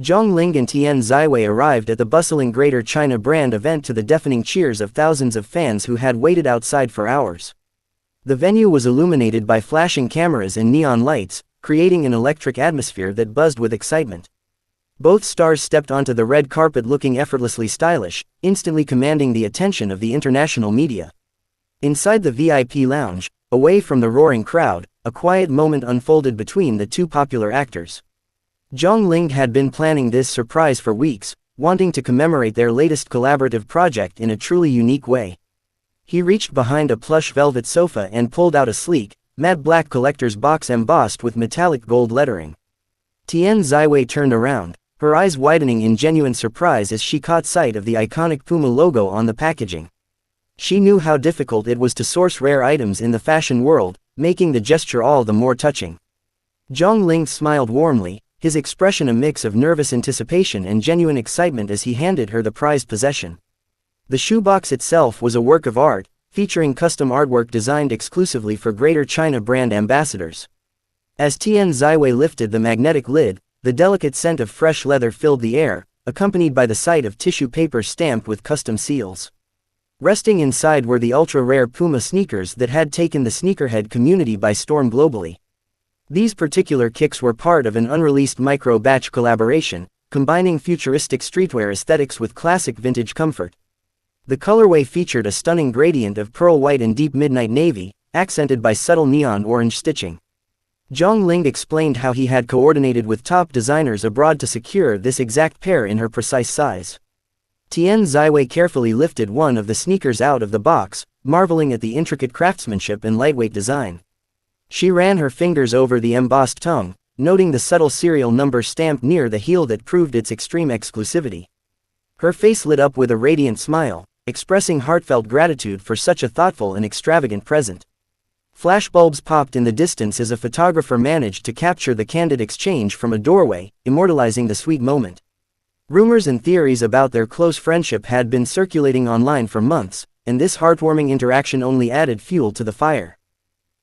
Zhang Ling and Tian Ziwei arrived at the bustling Greater China brand event to the deafening cheers of thousands of fans who had waited outside for hours. The venue was illuminated by flashing cameras and neon lights, creating an electric atmosphere that buzzed with excitement. Both stars stepped onto the red carpet looking effortlessly stylish, instantly commanding the attention of the international media. Inside the VIP lounge, away from the roaring crowd, a quiet moment unfolded between the two popular actors. Zhang Ling had been planning this surprise for weeks, wanting to commemorate their latest collaborative project in a truly unique way. He reached behind a plush velvet sofa and pulled out a sleek, matte black collector's box embossed with metallic gold lettering. Tian Ziwei turned around, her eyes widening in genuine surprise as she caught sight of the iconic Puma logo on the packaging. She knew how difficult it was to source rare items in the fashion world, making the gesture all the more touching. Zhang Ling smiled warmly, his expression a mix of nervous anticipation and genuine excitement as he handed her the prized possession. The shoebox itself was a work of art, featuring custom artwork designed exclusively for Greater China brand ambassadors. As Tian Ziwei lifted the magnetic lid, the delicate scent of fresh leather filled the air, accompanied by the sight of tissue paper stamped with custom seals. Resting inside were the ultra-rare Puma sneakers that had taken the sneakerhead community by storm globally. These particular kicks were part of an unreleased micro-batch collaboration, combining futuristic streetwear aesthetics with classic vintage comfort. The colorway featured a stunning gradient of pearl white and deep midnight navy, accented by subtle neon orange stitching. Zhang Ling explained how he had coordinated with top designers abroad to secure this exact pair in her precise size. Tian Ziwei carefully lifted one of the sneakers out of the box, marveling at the intricate craftsmanship and lightweight design. She ran her fingers over the embossed tongue, noting the subtle serial number stamped near the heel that proved its extreme exclusivity. Her face lit up with a radiant smile, expressing heartfelt gratitude for such a thoughtful and extravagant present. Flashbulbs popped in the distance as a photographer managed to capture the candid exchange from a doorway, immortalizing the sweet moment. Rumors and theories about their close friendship had been circulating online for months, and this heartwarming interaction only added fuel to the fire.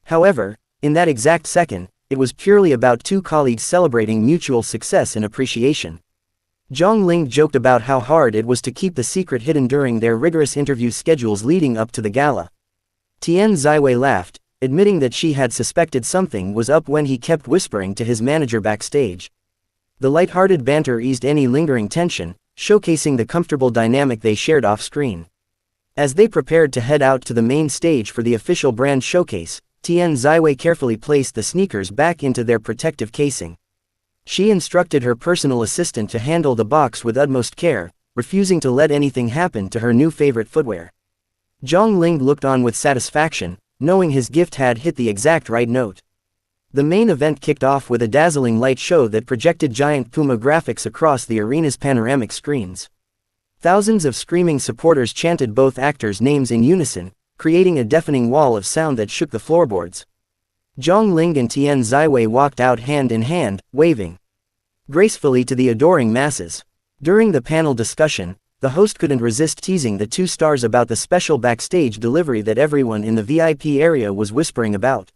However, in that exact second, it was purely about two colleagues celebrating mutual success and appreciation. Zhang Ling joked about how hard it was to keep the secret hidden during their rigorous interview schedules leading up to the gala. Tian Ziwei laughed, admitting that she had suspected something was up when he kept whispering to his manager backstage. The light-hearted banter eased any lingering tension, showcasing the comfortable dynamic they shared off-screen. As they prepared to head out to the main stage for the official brand showcase, Tian Ziwei carefully placed the sneakers back into their protective casing. She instructed her personal assistant to handle the box with utmost care, refusing to let anything happen to her new favorite footwear. Zhang Ling looked on with satisfaction, knowing his gift had hit the exact right note. The main event kicked off with a dazzling light show that projected giant Puma graphics across the arena's panoramic screens. Thousands of screaming supporters chanted both actors' names in unison, creating a deafening wall of sound that shook the floorboards. Zhang Ling and Tian Ziwei walked out hand in hand, waving gracefully to the adoring masses. During the panel discussion, the host couldn't resist teasing the two stars about the special backstage delivery that everyone in the VIP area was whispering about.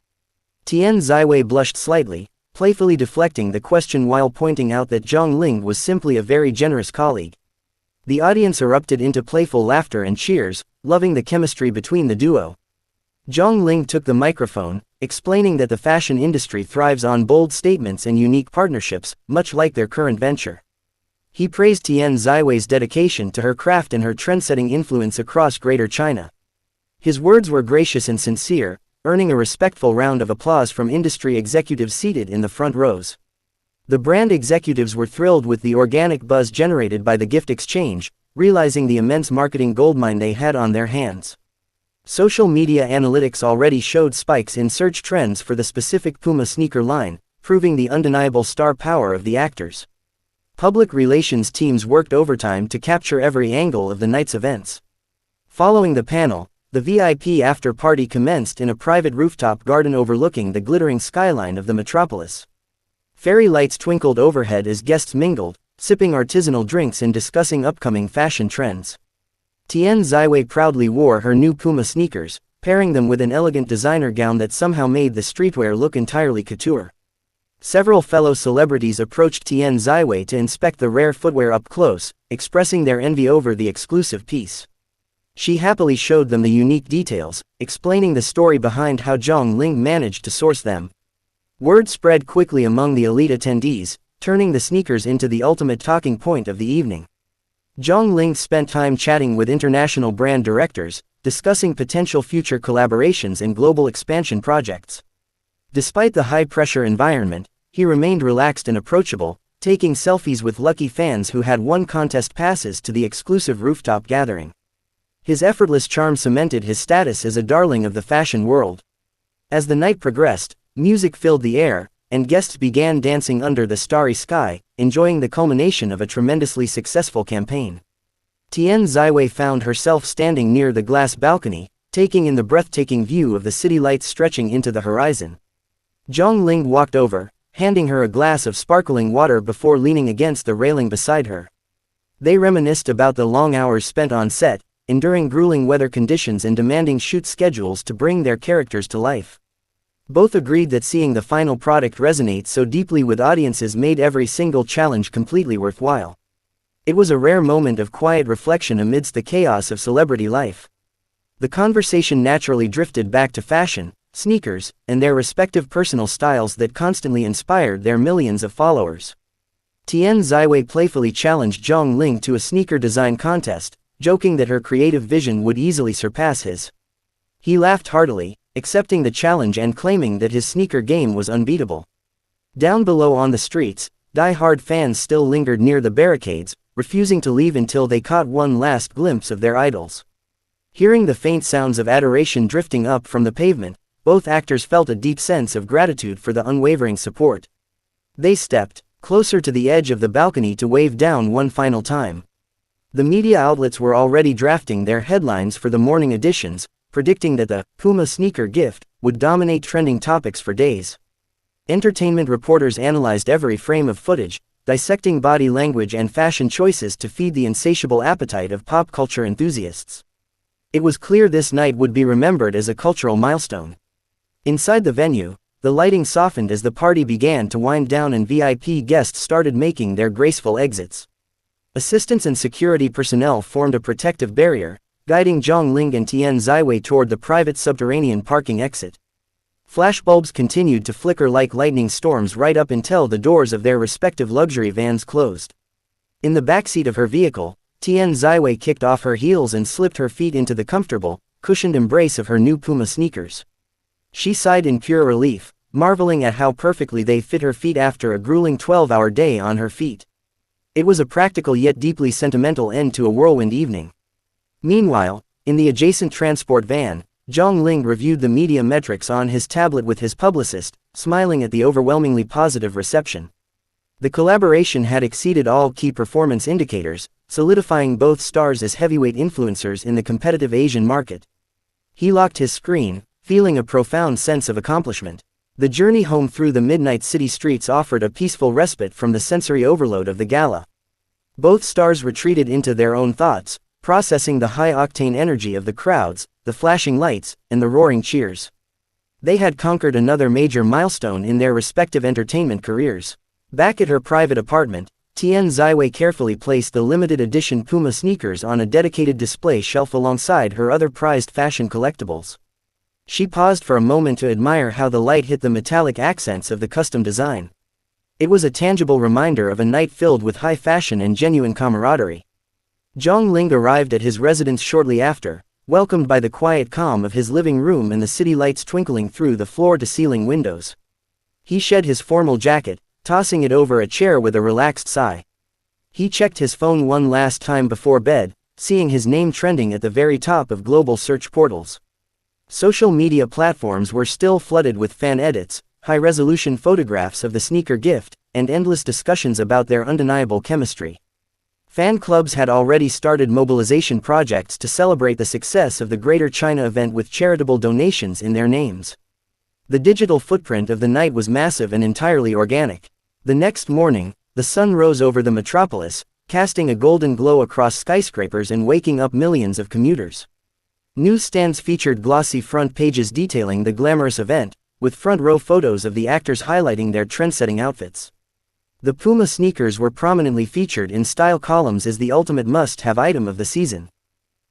Tian Ziwei blushed slightly, playfully deflecting the question while pointing out that Zhang Ling was simply a very generous colleague. The audience erupted into playful laughter and cheers, loving the chemistry between the duo. Zhang Ling took the microphone, explaining that the fashion industry thrives on bold statements and unique partnerships, much like their current venture. He praised Tian Ziwei's dedication to her craft and her trendsetting influence across Greater China. His words were gracious and sincere, earning a respectful round of applause from industry executives seated in the front rows. The brand executives were thrilled with the organic buzz generated by the gift exchange, realizing the immense marketing goldmine they had on their hands. Social media analytics already showed spikes in search trends for the specific Puma sneaker line, proving the undeniable star power of the actors. Public relations teams worked overtime to capture every angle of the night's events. Following the panel, the VIP after-party commenced in a private rooftop garden overlooking the glittering skyline of the metropolis. Fairy lights twinkled overhead as guests mingled, sipping artisanal drinks and discussing upcoming fashion trends. Tian Ziwei proudly wore her new Puma sneakers, pairing them with an elegant designer gown that somehow made the streetwear look entirely couture. Several fellow celebrities approached Tian Ziwei to inspect the rare footwear up close, expressing their envy over the exclusive piece. She happily showed them the unique details, explaining the story behind how Zhang Ling managed to source them. Word spread quickly among the elite attendees, turning the sneakers into the ultimate talking point of the evening. Zhang Ling spent time chatting with international brand directors, discussing potential future collaborations and global expansion projects. Despite the high-pressure environment, he remained relaxed and approachable, taking selfies with lucky fans who had won contest passes to the exclusive rooftop gathering. His effortless charm cemented his status as a darling of the fashion world. As the night progressed, music filled the air, and guests began dancing under the starry sky, enjoying the culmination of a tremendously successful campaign. Tian Ziwei found herself standing near the glass balcony, taking in the breathtaking view of the city lights stretching into the horizon. Zhang Ling walked over, handing her a glass of sparkling water before leaning against the railing beside her. They reminisced about the long hours spent on set, enduring grueling weather conditions and demanding shoot schedules to bring their characters to life. Both agreed that seeing the final product resonate so deeply with audiences made every single challenge completely worthwhile. It was a rare moment of quiet reflection amidst the chaos of celebrity life. The conversation naturally drifted back to fashion, sneakers, and their respective personal styles that constantly inspired their millions of followers. Tian Ziwei playfully challenged Zhang Ling to a sneaker design contest, joking that her creative vision would easily surpass his. He laughed heartily, accepting the challenge and claiming that his sneaker game was unbeatable. Down below on the streets, die-hard fans still lingered near the barricades, refusing to leave until they caught one last glimpse of their idols. Hearing the faint sounds of adoration drifting up from the pavement, both actors felt a deep sense of gratitude for the unwavering support. They stepped closer to the edge of the balcony to wave down one final time. The media outlets were already drafting their headlines for the morning editions, predicting that the Puma sneaker gift would dominate trending topics for days. Entertainment reporters analyzed every frame of footage, dissecting body language and fashion choices to feed the insatiable appetite of pop culture enthusiasts. It was clear this night would be remembered as a cultural milestone. Inside the venue, the lighting softened as the party began to wind down and VIP guests started making their graceful exits. Assistants and security personnel formed a protective barrier, guiding Zhang Ling and Tian Ziwei toward the private subterranean parking exit. Flashbulbs continued to flicker like lightning storms right up until the doors of their respective luxury vans closed. In the backseat of her vehicle, Tian Ziwei kicked off her heels and slipped her feet into the comfortable, cushioned embrace of her new Puma sneakers. She sighed in pure relief, marveling at how perfectly they fit her feet after a grueling 12-hour day on her feet. It was a practical yet deeply sentimental end to a whirlwind evening. Meanwhile, in the adjacent transport van, Zhang Ling reviewed the media metrics on his tablet with his publicist, smiling at the overwhelmingly positive reception. The collaboration had exceeded all key performance indicators, solidifying both stars as heavyweight influencers in the competitive Asian market. He locked his screen, feeling a profound sense of accomplishment. The journey home through the midnight city streets offered a peaceful respite from the sensory overload of the gala. Both stars retreated into their own thoughts, processing the high-octane energy of the crowds, the flashing lights, and the roaring cheers. They had conquered another major milestone in their respective entertainment careers. Back at her private apartment, Tian Ziwei carefully placed the limited edition Puma sneakers on a dedicated display shelf alongside her other prized fashion collectibles. She paused for a moment to admire how the light hit the metallic accents of the custom design. It was a tangible reminder of a night filled with high fashion and genuine camaraderie. Zhang Ling arrived at his residence shortly after, welcomed by the quiet calm of his living room and the city lights twinkling through the floor-to-ceiling windows. He shed his formal jacket, tossing it over a chair with a relaxed sigh. He checked his phone one last time before bed, seeing his name trending at the very top of global search portals. Social media platforms were still flooded with fan edits, high-resolution photographs of the sneaker gift, and endless discussions about their undeniable chemistry. Fan clubs had already started mobilization projects to celebrate the success of the Greater China event with charitable donations in their names. The digital footprint of the night was massive and entirely organic. The next morning, the sun rose over the metropolis, casting a golden glow across skyscrapers and waking up millions of commuters. Newsstands featured glossy front pages detailing the glamorous event, with front-row photos of the actors highlighting their trend-setting outfits. The Puma sneakers were prominently featured in style columns as the ultimate must-have item of the season.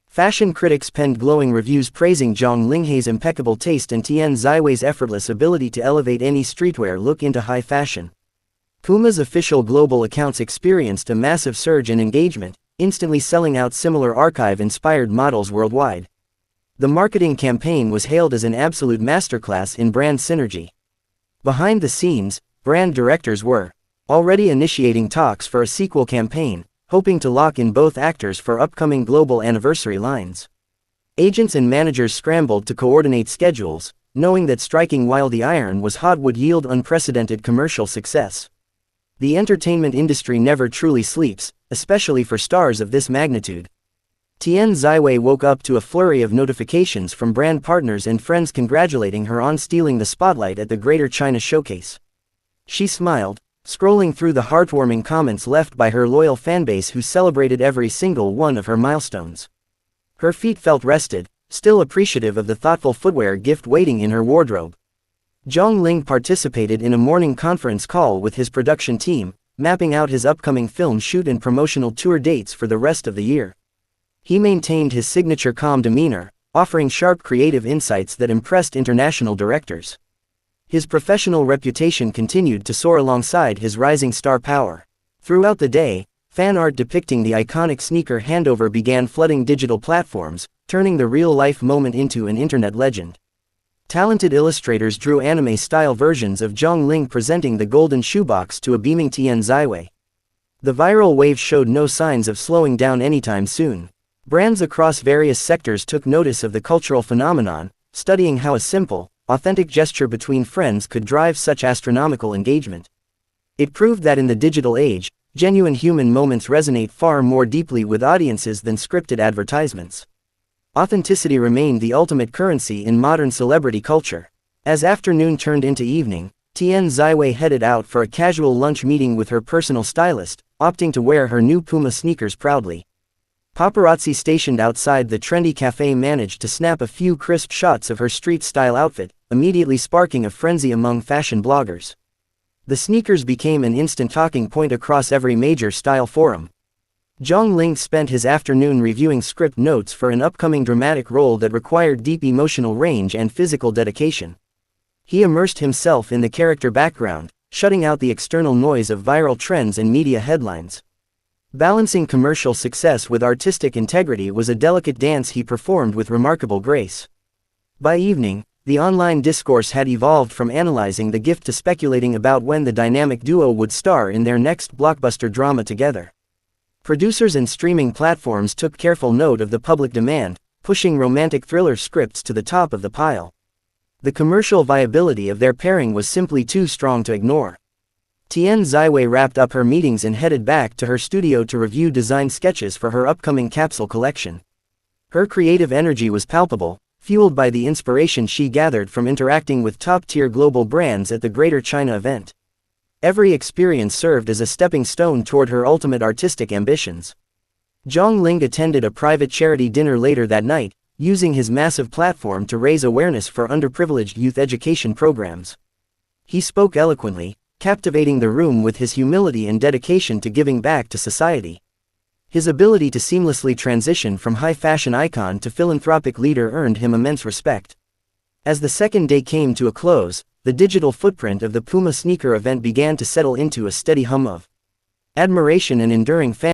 Fashion critics penned glowing reviews praising Zhang Linghai's impeccable taste and Tian Ziwei's effortless ability to elevate any streetwear look into high fashion. Puma's official global accounts experienced a massive surge in engagement, instantly selling out similar archive-inspired models worldwide. The marketing campaign was hailed as an absolute masterclass in brand synergy. Behind the scenes, brand directors were already initiating talks for a sequel campaign, hoping to lock in both actors for upcoming global anniversary lines. Agents and managers scrambled to coordinate schedules, knowing that striking while the iron was hot would yield unprecedented commercial success. The entertainment industry never truly sleeps, especially for stars of this magnitude. Tian Ziwei woke up to a flurry of notifications from brand partners and friends congratulating her on stealing the spotlight at the Greater China Showcase. She smiled, scrolling through the heartwarming comments left by her loyal fanbase who celebrated every single one of her milestones. Her feet felt rested, still appreciative of the thoughtful footwear gift waiting in her wardrobe. Zhang Ling participated in a morning conference call with his production team, mapping out his upcoming film shoot and promotional tour dates for the rest of the year. He maintained his signature calm demeanor, offering sharp creative insights that impressed international directors. His professional reputation continued to soar alongside his rising star power. Throughout the day, fan art depicting the iconic sneaker handover began flooding digital platforms, turning the real-life moment into an internet legend. Talented illustrators drew anime-style versions of Zhang Ling presenting the golden shoebox to a beaming Tian Ziwei. The viral wave showed no signs of slowing down anytime soon. Brands across various sectors took notice of the cultural phenomenon, studying how a simple, authentic gesture between friends could drive such astronomical engagement. It proved that in the digital age, genuine human moments resonate far more deeply with audiences than scripted advertisements. Authenticity remained the ultimate currency in modern celebrity culture. As afternoon turned into evening, Tian Ziwei headed out for a casual lunch meeting with her personal stylist, opting to wear her new Puma sneakers proudly. Paparazzi stationed outside the trendy cafe managed to snap a few crisp shots of her street-style outfit, immediately sparking a frenzy among fashion bloggers. The sneakers became an instant talking point across every major style forum. Zhang Ling spent his afternoon reviewing script notes for an upcoming dramatic role that required deep emotional range and physical dedication. He immersed himself in the character background, shutting out the external noise of viral trends and media headlines. Balancing commercial success with artistic integrity was a delicate dance he performed with remarkable grace. By evening, the online discourse had evolved from analyzing the gift to speculating about when the dynamic duo would star in their next blockbuster drama together. Producers and streaming platforms took careful note of the public demand, pushing romantic thriller scripts to the top of the pile. The commercial viability of their pairing was simply too strong to ignore. Tian Ziwei wrapped up her meetings and headed back to her studio to review design sketches for her upcoming capsule collection. Her creative energy was palpable, fueled by the inspiration she gathered from interacting with top-tier global brands at the Greater China event. Every experience served as a stepping stone toward her ultimate artistic ambitions. Zhang Ling attended a private charity dinner later that night, using his massive platform to raise awareness for underprivileged youth education programs. He spoke eloquently, captivating the room with his humility and dedication to giving back to society. His ability to seamlessly transition from high fashion icon to philanthropic leader earned him immense respect. As the second day came to a close, the digital footprint of the Puma sneaker event began to settle into a steady hum of admiration and enduring fan